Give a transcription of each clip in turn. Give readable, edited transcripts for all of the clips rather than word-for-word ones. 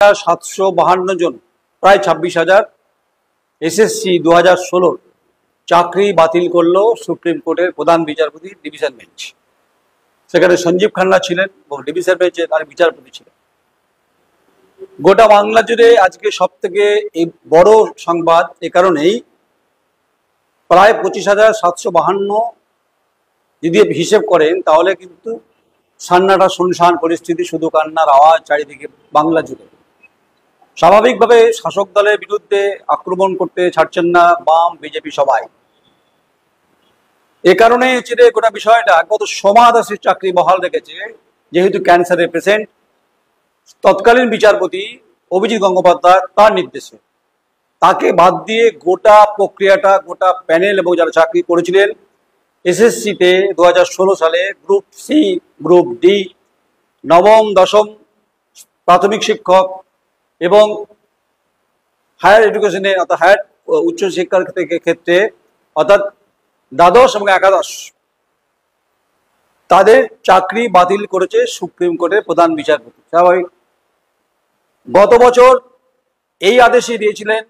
752 জন, প্রায় 26,000 এসএসসি 2016 চাকরি বাতিল করলো সুপ্রিম কোর্টের প্রধান বিচারপতি ডিভিশন বেঞ্চ। সেখানে সঞ্জীব খান্না ছিলেন ডিভিশন বেঞ্চের আর বিচারপতি ছিলেন। গোটা বাংলা জুড়ে আজকে সব থেকে এই বড় সংবাদ এ কারণেই, প্রায় 25,752 যদি হিসেব করেন তাহলে কিন্তু সান্নাটা শুনশান পরিস্থিতি, শুধু কান্নার আওয়াজ চারিদিকে বাংলা জুড়ে। স্বাভাবিকভাবে শাসক দলের বিরুদ্ধে আক্রমণ করতে ছাড়ছেন না বাম বিজেপি সবাই। এ কারণে চিরে গোটা বিষয়টা গত সমাদাসের চাকরি বহাল রেখেছে, যেহেতু ক্যান্সারের পেশেন্ট। তৎকালীন বিচারপতি অভিজিৎ গঙ্গোপাধ্যায় তার নির্দেশে তাকে বাদ দিয়ে গোটা প্রক্রিয়াটা, গোটা প্যানেল এবং যারা চাকরি করেছিলেন এসএসসিতে 2016 সালে গ্রুপ সি, গ্রুপ ডি, নবম দশম প্রাথমিক শিক্ষক এবং হায়ার এডুকেশনে অর্থাৎ হায়ার উচ্চশিক্ষার ক্ষেত্রে অর্থাৎ দ্বাদশ এবং একাদশ, তাদের চাকরি বাতিল করেছে সুপ্রিম কোর্টের প্রধান বিচারপতি। স্বাভাবিক। গত বছর এই আদেশই দিয়েছিলেন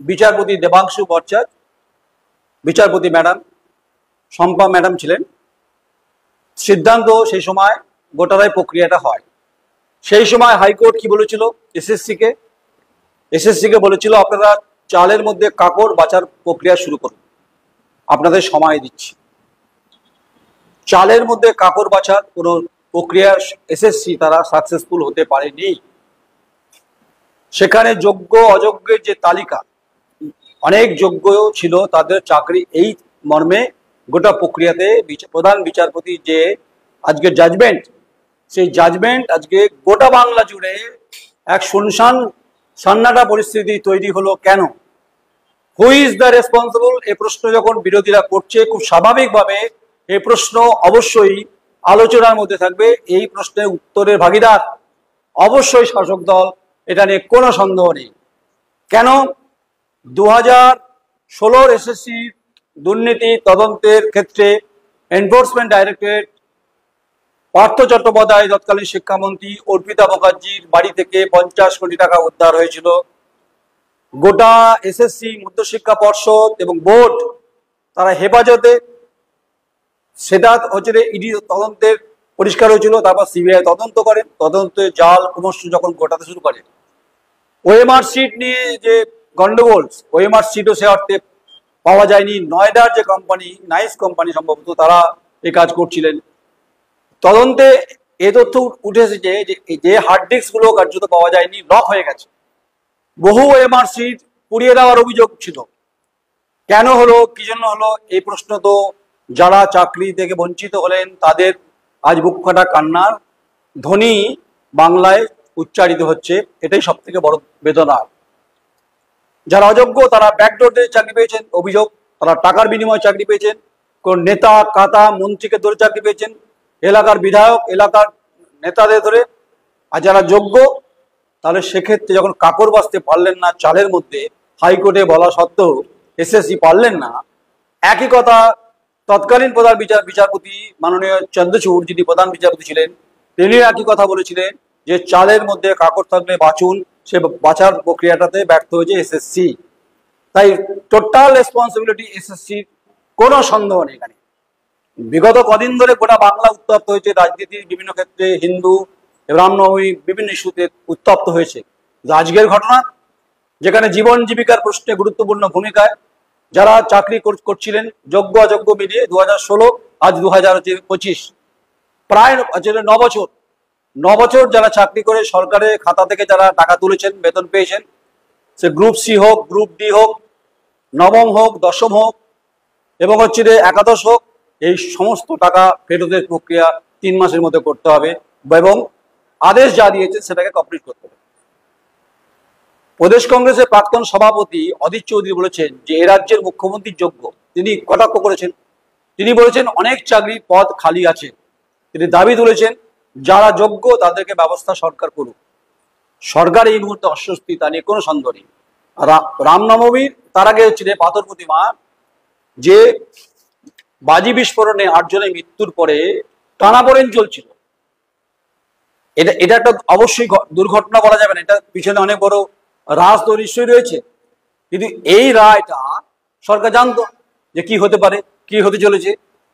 বিচারপতি দেবাংশু ভট্টাচার্য, বিচারপতি ম্যাডাম শম্পা ম্যাডাম ছিলেন। সিদ্ধান্ত সেই সময় গোটারাই প্রক্রিয়াটা হয়। সেই সময় হাইকোর্ট কি বলেছিল এসএসসিকে বলেছিল, আপনারা চালের মধ্যে কাকড় বাছার প্রক্রিয়া শুরু করুন, আপনাদের সময় দিচ্ছি। চালের মধ্যে কাকড় বাছার কোনো প্রক্রিয়া এসএসসি তারা সাকসেসফুল হতে পারেনি। সেখানে যোগ্য অযোগ্যের যে তালিকা, অনেক যোগ্য ছিল, তাদের চাকরি এই মর্মে গোটা প্রক্রিয়াতে প্রধান বিচারপতি যে আজকে জাজমেন্ট, সেই জাজমেন্ট আজকে গোটা বাংলা জুড়ে এক শুনশান সান্নাটা পরিস্থিতি তৈরি হলো। কেন? Who is the responsible? এ প্রশ্ন যখন বিরোধীরা করছে, খুব স্বাভাবিকভাবে এই প্রশ্ন অবশ্যই আলোচনার মধ্যে থাকবে। এই প্রশ্নের উত্তরের ভাগিদার অবশ্যই শাসক দল, এটা নিয়ে কোনো সন্দেহ নেই। কেন? 2016 এসএসসি দুর্নীতি তদন্তের ক্ষেত্রে এনফোর্সমেন্ট ডাইরেক্টরেট পার্থ চট্টোপাধ্যায় তৎকালীন শিক্ষামন্ত্রী অর্পিতা মুখার্জির বাড়ি থেকে 50 কোটি টাকা উদ্ধার হয়েছিল। গোটা এসএসসি, মধ্যশিক্ষা পর্ষদ এবং বোর্ড তারা হেফাজতে, সেটা হচ্ছে ইডি তদন্তের পরিষ্কার হয়েছিল। তারপর সিবিআই তদন্ত করে, তদন্তে জাল ক্রমশ যখন গোটাতে শুরু করে, ওএমআর সিট নিয়ে যে গন্ডগোল, ওএমআর সিটও সে অর্থে পাওয়া যায়নি। নয়ডার যে কোম্পানি, নাইস কোম্পানি সম্ভবত, তারা এই কাজ করছিলেন। তদন্তে এ তথ্য উঠে এসেছে যে হার্ড ডিস্ক গুলো কার্যত পাওয়া যায়নি, লক হয়ে গেছে। বহু ওএমআর সিট পুড়িয়ে দেওয়ার অভিযোগ ছিল। কেন হলো, কি জন্য হলো, এই প্রশ্ন তো যারা চাকরি থেকে বঞ্চিত হলেন তাদের আজ বুক ফাটা কান্নার ধ্বনি বাংলায় উচ্চারিত হচ্ছে। এটাই সব থেকে বড় বেদনা। যারা অযোগ্য তারা ব্যাকডোরে চাকরি পেয়েছেন, অভিযোগ তারা টাকার বিনিময়ে চাকরি পেয়েছেন, কোন নেতা কাতা মন্ত্রীকে ধরে চাকরি পেয়েছেন, এলাকার বিধায়ক, এলাকার নেতাদের ধরে। আর যারা যোগ্য, তাহলে সেক্ষেত্রে যখন কাকড় বাছতে পারলেন না চালের মধ্যে, হাইকোর্টে বলা সত্ত্বেও এসএসসি পারলেন না। একই কথা তৎকালীন প্রধান বিচারপতি মাননীয় চন্দ্রচূড়, যিনি প্রধান বিচারপতি ছিলেন, তিনি একই কথা বলেছিলেন যে চালের মধ্যে কাকড় থাকলে বাছুন। সে বাছার প্রক্রিয়াটাতে ব্যর্থ হয়েছে এসএসসি। তাই টোটাল রেসপন্সিবিলিটি এসএসসি, কোনো সন্দেহ নেই। এখানে বিগত কদিন ধরে গোটা বাংলা উত্তপ্ত হয়েছে, রাজনীতির বিভিন্ন ক্ষেত্রে, হিন্দু রামনবমী বিভিন্ন ইস্যুতে উত্তপ্ত হয়েছে। আজকের ঘটনা, যেখানে জীবন জীবিকার প্রশ্নে গুরুত্বপূর্ণ ভূমিকায় যারা চাকরি করছিলেন, যোগ্য অযোগ্য মিলিয়ে 2016 আজ 2025, প্রায় 9 বছর যারা চাকরি করে সরকারের খাতা থেকে যারা টাকা তুলেছেন, বেতন পেয়েছেন, সে গ্রুপ সি হোক, গ্রুপ ডি হোক, নবম হোক, দশম হোক এবং একাদশ হোক, এই সমস্ত টাকা ফেরতের প্রক্রিয়া 3 মাসের মধ্যে করতে হবে এবং আদেশ যা দিয়েছে সেটাকে কমপ্লিট করতে হবে। প্রদেশ কংগ্রেসের প্রাক্তন সভাপতি অধীর চৌধুরী বলেছেন যে এ রাজ্যের মুখ্যমন্ত্রীর যোগ্য। তিনি কটাক্ষ করেছেন, তিনি বলেছেন অনেক চাকরির পদ খালি আছে। তিনি দাবি তুলেছেন যারা যোগ্য তাদেরকে ব্যবস্থা সরকার করুক। সরকার এই মুহূর্তে অস্বস্তি, তা নিয়ে কোনো সন্দেহ নেই। রামনবমীর তার আগে পাথর প্রতিমা, যে বাজি বিস্ফোরণে 8 জনের মৃত্যুর পরে টানাপোড়েন চলছিল, এটা এটা একটা অবশ্যই দুর্ঘটনা বলা যাবে না, এটা পিছনে অনেক বড় রাজনৈতিক নিশ্চয়ই রয়েছে। কিন্তু এই রায়টা সরকার জানতো যে কি হতে পারে, কি হতে চলেছে।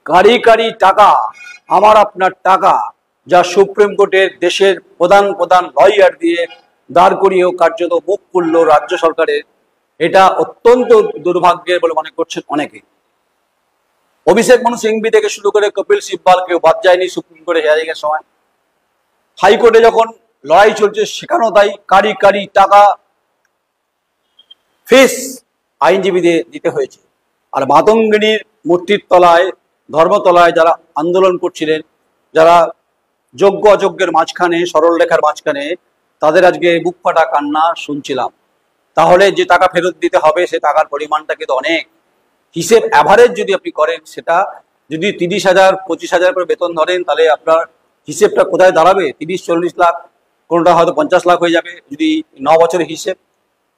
কারি কারি টাকা, আমার আপনার টাকা, যা সুপ্রিম কোর্টের দেশের প্রধান প্রধান লয়ার দিয়ে দাঁড় করিয়েও কার্যত মুখ করল রাজ্য সরকারের, এটা অত্যন্ত দুর্ভাগ্যের বলে মনে করছেন অনেকে। অভিষেক মনু সিংভি থেকে শুরু করে কপিল সিব্বাল কেউ বাদ যায়নি সুপ্রিম কোর্টে হিয়ারিং এর সময়। হাইকোর্টে যখন লড়াই চলছে সেখানেও তাই কারি কারি টাকা ফিস আইনজীবীদের দিতে হয়েছে। আর মাতঙ্গিনীর মূর্তির তলায়, ধর্মতলায় যারা আন্দোলন করছিলেন, যারা যোগ্য অযোগ্যের মাঝখানে, সরল রেখার মাঝখানে, তাদের আজকে বুক ফাটা কান্না শুনছিলাম। তাহলে যে টাকা ফেরত দিতে হবে সে টাকার পরিমাণটা কিন্তু অনেক। হিসেব অ্যাভারেজ যদি আপনি করেন, সেটা যদি 30,000 25,000 করে বেতন ধরেন, তাহলে আপনার হিসেবটা কোথায় দাঁড়াবে? 30-40 লাখ, কোনোটা হয়তো 50 লাখ হয়ে যাবে যদি 9 বছরের হিসেব।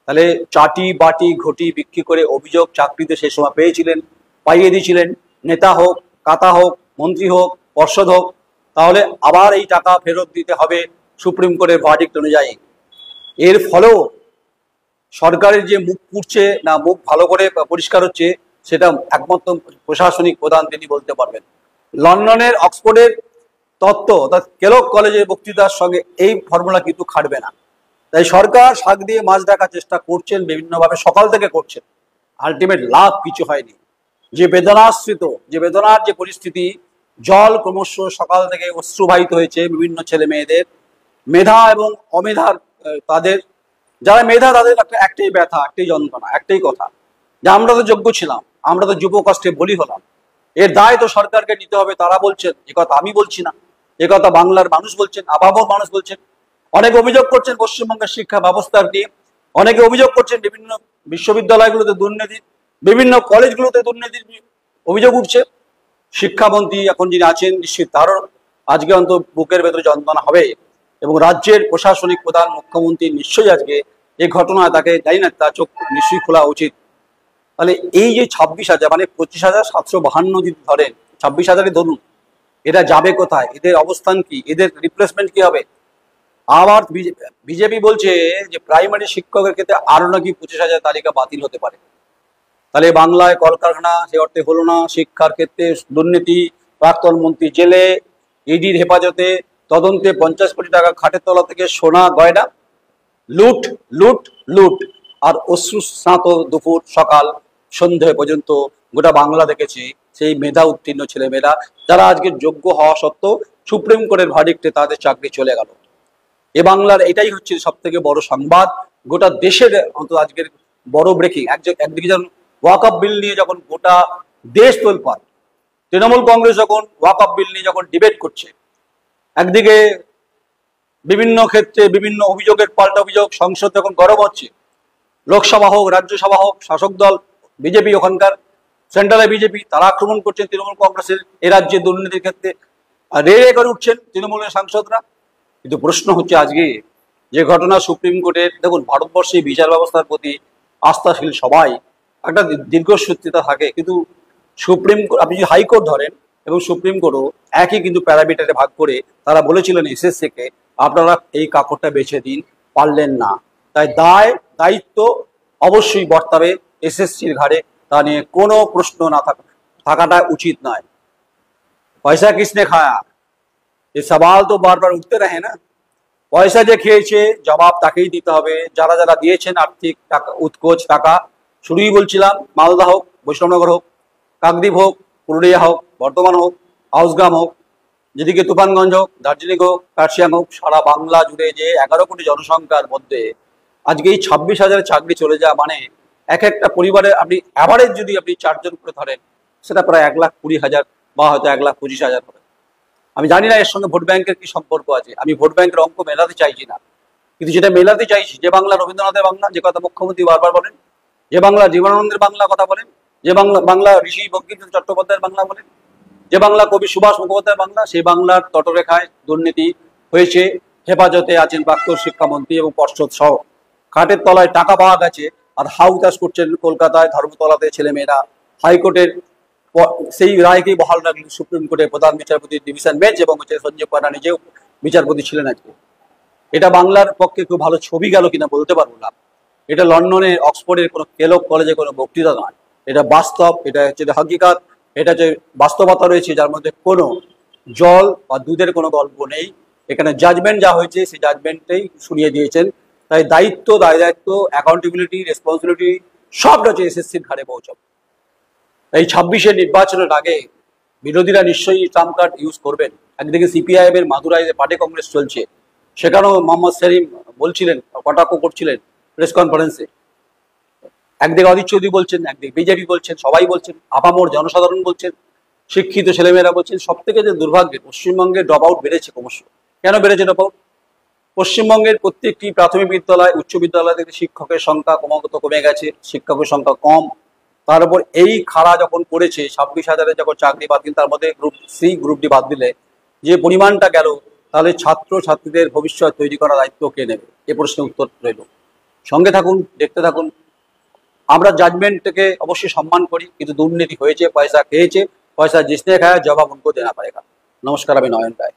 তাহলে চাটি বাটি ঘটি বিক্রি করে অভিযোগ চাকরিতে সেই সময় পেয়েছিলেন, পাইয়ে দিয়েছিলেন, নেতা হোক, কাতা হোক, মন্ত্রী হোক, পর্ষদ হোক, তাহলে আবার এই টাকা ফেরত দিতে হবে সুপ্রিম কোর্টের ভার্ডিক্ট অনুযায়ী। এর ফলেও সরকারের যে মুখ পুড়ছে না, মুখ ভালো করে পরিষ্কার হচ্ছে, সেটা একমাত্র প্রশাসনিক প্রধান তিনি বলতে পারবেন। লন্ডনের অক্সফোর্ডের তত্ত্ব অর্থাৎ কেলগ কলেজের বক্তৃতার সঙ্গে এই ফর্মুলা কিন্তু খাটবে না। তাই সরকার শাক দিয়ে মাছ ঢাকার চেষ্টা করছেন, বিভিন্নভাবে সকাল থেকে করছেন, আলটিমেট লাভ কিছু হয়নি। যে বেদনাশ্রিত, যে বেদনার যে পরিস্থিতি, জল ক্রমশ সকাল থেকে অশ্রুবাহিত হয়েছে বিভিন্ন ছেলে মেয়েদের, মেধা এবং অমেধার, তাদের যারা মেধা তাদের একটাই ব্যথা, একটাই যন্ত্রণা, একটাই কথা যে আমরা তো যোগ্য ছিলাম, আমরা তো যুব কষ্টে বলি হলাম, এর দায় তো সরকারকে নিতে হবে। তারা বলছেন, এ কথা আমি বলছি না, এ কথা বাংলার মানুষ বলছেন, আবাবর মানুষ বলছেন। অনেকে অভিযোগ করছেন পশ্চিমবঙ্গের শিক্ষা ব্যবস্থার নিয়ে, অনেকে অভিযোগ করছেন বিভিন্ন বিশ্ববিদ্যালয়গুলোতে দুর্নীতি, বিভিন্ন কলেজগুলোতে দুর্নীতির অভিযোগ উঠছে। শিক্ষামন্ত্রী এখন যিনি আছেন, নিশ্চিত তারও আজকে অন্তত বুকের ভেতরে যন্ত্রণা হবে, এবং রাজ্যের প্রশাসনিক প্রধান মুখ্যমন্ত্রী নিশ্চয়ই আজকে এই ঘটনায় তাকে জানি না, তার চোখ নিশ্চয়ই খোলা উচিত। তাহলে এই যে 26,000 মানে 25,752 যদি ধরেন, 26,000-ই ধরুন, এরা যাবে কোথায়? এদের অবস্থান কি? এদের রিপ্লেসমেন্ট কি হবে? আবার বিজেপি বলছে যে প্রাইমারি শিক্ষকের ক্ষেত্রে আরো নাকি 25,000 তালিকা বাতিল হতে পারে। তাহলে বাংলায় কলকারখানা সে অর্থে হলো না, শিক্ষার ক্ষেত্রে দুর্নীতি, প্রাক্তন মন্ত্রী জেলে, ইডির হেফাজতে, তদন্তে 50 কোটি টাকা খাটের তলা থেকে সোনা গয়না, লুট লুট লুট, আর অশ্রুস্নাত দুপুর সকাল সন্ধে পর্যন্ত গোটা বাংলা দেখেছে সেই মেধা উত্তীর্ণ ছেলেমেয়েরা, যারা আজকে যোগ্য হওয়া সত্ত্বেও সুপ্রিম কোর্টের ভার্ডিক্টে তাদের চাকরি চলে গেল। এ বাংলার এটাই হচ্ছে সব থেকে বড় সংবাদ, গোটা দেশের অন্তত আজকের বড় ব্রেকিং। একদিকে যখন ওয়াকআপ বিল নিয়ে যখন গোটা দেশ তোলপাড়, তৃণমূল কংগ্রেস যখন ওয়াকআপ বিল নিয়ে যখন ডিবেট করছে, একদিকে বিভিন্ন ক্ষেত্রে বিভিন্ন অভিযোগের পাল্টা অভিযোগ, সংসদ যখন গরম হচ্ছে, লোকসভা হোক রাজ্যসভা হোক, শাসক দল বিজেপি, ওখানকার সেন্ট্রালে বিজেপি, তারা আক্রমণ করছেন তৃণমূল কংগ্রেসের এ রাজ্যে দুর্নীতির ক্ষেত্রে, আর রে করে উঠছেন তৃণমূলের সাংসদরা। কিন্তু প্রশ্ন হচ্ছে আজকে যে ঘটনা সুপ্রিম কোর্টের, দেখুন ভারতবর্ষে বিচার ব্যবস্থার প্রতি আস্থাশীল সবাই, একটা দীর্ঘসূত্রিতা থাকে, কিন্তু সুপ্রিম কোর্ট, আপনি যদি হাইকোর্ট ধরেন এবং সুপ্রিম কোর্টও একই কিন্তু প্যারামিটারে ভাগ করে তারা বলেছিলেন এসএসসিকে আপনারা এই কাপড়টা বেছে দিন, পারলেন না। তাই দায়িত্ব অবশ্যই বর্তাবে এসএসসির ঘাড়ে, তা নিয়ে কোনো প্রশ্ন না থাকাটা উচিত নয়। পয়সা কিসনে খায়া, এই সওয়াল তো বারবার উঠতে রহে না। পয়সা যে খেয়েছে জবাব তাকেই দিতে হবে, যারা যারা দিয়েছেন আর্থিক টাকা, উৎকোচ টাকা। শুরুই বলছিলাম, মালদা হোক, বৈষ্ণবনগর হোক, কাকদ্বীপ হোক, পুরুলিয়া হোক, বর্ধমান হোক, আউসগ্রাম হোক, যেদিকে তুফানগঞ্জ হোক, দার্জিলিং হোক, কার্শিয়াং হোক, সারা বাংলা জুড়ে যে 11 কোটি জনসংখ্যার মধ্যে আজকে এই 26,000 চাকরি চলে যাওয়া মানে এক একটা পরিবারে আপনি অ্যাভারেজ যদি আপনি 4 জন করে ধরেন, সেটা প্রায় 1,20,000 বা হয়তো 1,25,000 হবে। আমি জানি না এর সঙ্গে ভোট ব্যাংকের কি সম্পর্ক আছে, আমি ভোট ব্যাংকের অঙ্ক মেলাতে চাইছি না, কিন্তু যেটা মেলাতে চাইছি, যে বাংলা রবীন্দ্রনাথের বাংলা, যে কথা মুখ্যমন্ত্রী বারবার বলেন, যে বাংলা জীবনানন্দের বাংলা কথা বলেন, যে বাংলা ঋষি বঙ্কিমচন্দ্র চট্টোপাধ্যায়ের বাংলা বলেন, যে বাংলা কবি সুভাষ মুখোপাধ্যায়ের বাংলা, সেই বাংলার তটরেখায় দুর্নীতি হয়েছে, হেফাজতে আছেন প্রাক্তন শিক্ষামন্ত্রী এবং পর্ষদ সহ, খাটের তলায় টাকা পাওয়া গেছে, আর হাউ চাষ করছেন কলকাতায় ধর্মতলাতে ছেলেমেয়েরা। হাইকোর্টের সেই রায়কেই বহাল রাখলেন সুপ্রিম কোর্টের প্রধান বিচারপতি ডিভিশন বেঞ্চ, এবং হচ্ছে সঞ্জীব খান্না নিজেও বিচারপতি ছিলেন আজকে। এটা বাংলার পক্ষে খুব ভালো ছবি গেল কিনা বলতে পারবো না। এটা লন্ডনের অক্সফোর্ডের কোনো কেলক কলেজে কোনো বক্তৃতা নয়, এটা বাস্তব, এটা হচ্ছে হাকিকাত, এটা হচ্ছে বাস্তবতা রয়েছে, যার মধ্যে কোনো জল বা দুধের কোনো গল্প নেই। এখানে জাজমেন্ট যা হয়েছে সেই জাজমেন্টেই শুনিয়ে দিয়েছেন। তাই দায়িত্ব, দায়িত্ব, অ্যাকাউন্টেবিলিটি, রেসপন্সিবিলিটি সবটা হচ্ছে এসএসসির ঘাড়ে পৌঁছাবে। এই 26-এর নির্বাচনের আগে বিরোধীরা নিশ্চয়ই ট্রাম্প কার্ড ইউজ করবেন। একদিকে সিপিআইএম এর মাদুরাইয়ে পার্টি কংগ্রেস চলছে, সেখানেও মোহাম্মদ সেলিম বলছিলেন, কটাক্ষ করছিলেন প্রেস কনফারেন্সে। একদিকে অধীর চৌধুরী বলছেন, একদিকে বিজেপি বলছেন, সবাই বলছেন, আপামর জনসাধারণ বলছেন, শিক্ষিত ছেলেমেয়েরা বলছেন। সব থেকে যে দুর্ভাগ্যে পশ্চিমবঙ্গে ড্রপ আউট বেড়েছে ক্রমশ। কেন বেড়েছে ড্রপ আউট? পশ্চিমবঙ্গের প্রত্যেকটি প্রাথমিক বিদ্যালয়, উচ্চ বিদ্যালয় থেকে শিক্ষকের সংখ্যা ক্রমাগত কমে গেছে, শিক্ষকের সংখ্যা কম। তার উপর এই খাড়া যখন পড়েছে, 26,000-এর যখন চাকরি বাদ দিন, তার মধ্যে গ্রুপ সি, গ্রুপ ডি বাদ দিলে যে পরিমাণটা গেল, তাহলে ছাত্র ছাত্রীদের ভবিষ্যৎ তৈরি করার দায়িত্ব কে নেবে? এ প্রশ্নের উত্তর রইল। সঙ্গে থাকুন, দেখতে থাকুন। আমরা জাজমেন্টকে অবশ্যই সম্মান করি, কিন্তু দুর্নীতি হয়েছে, পয়সা খেয়েছে, পয়সা জিসনে খায়, জবাব উनको देना पड़ेगा। নমস্কার, আমি নয়ন রায়।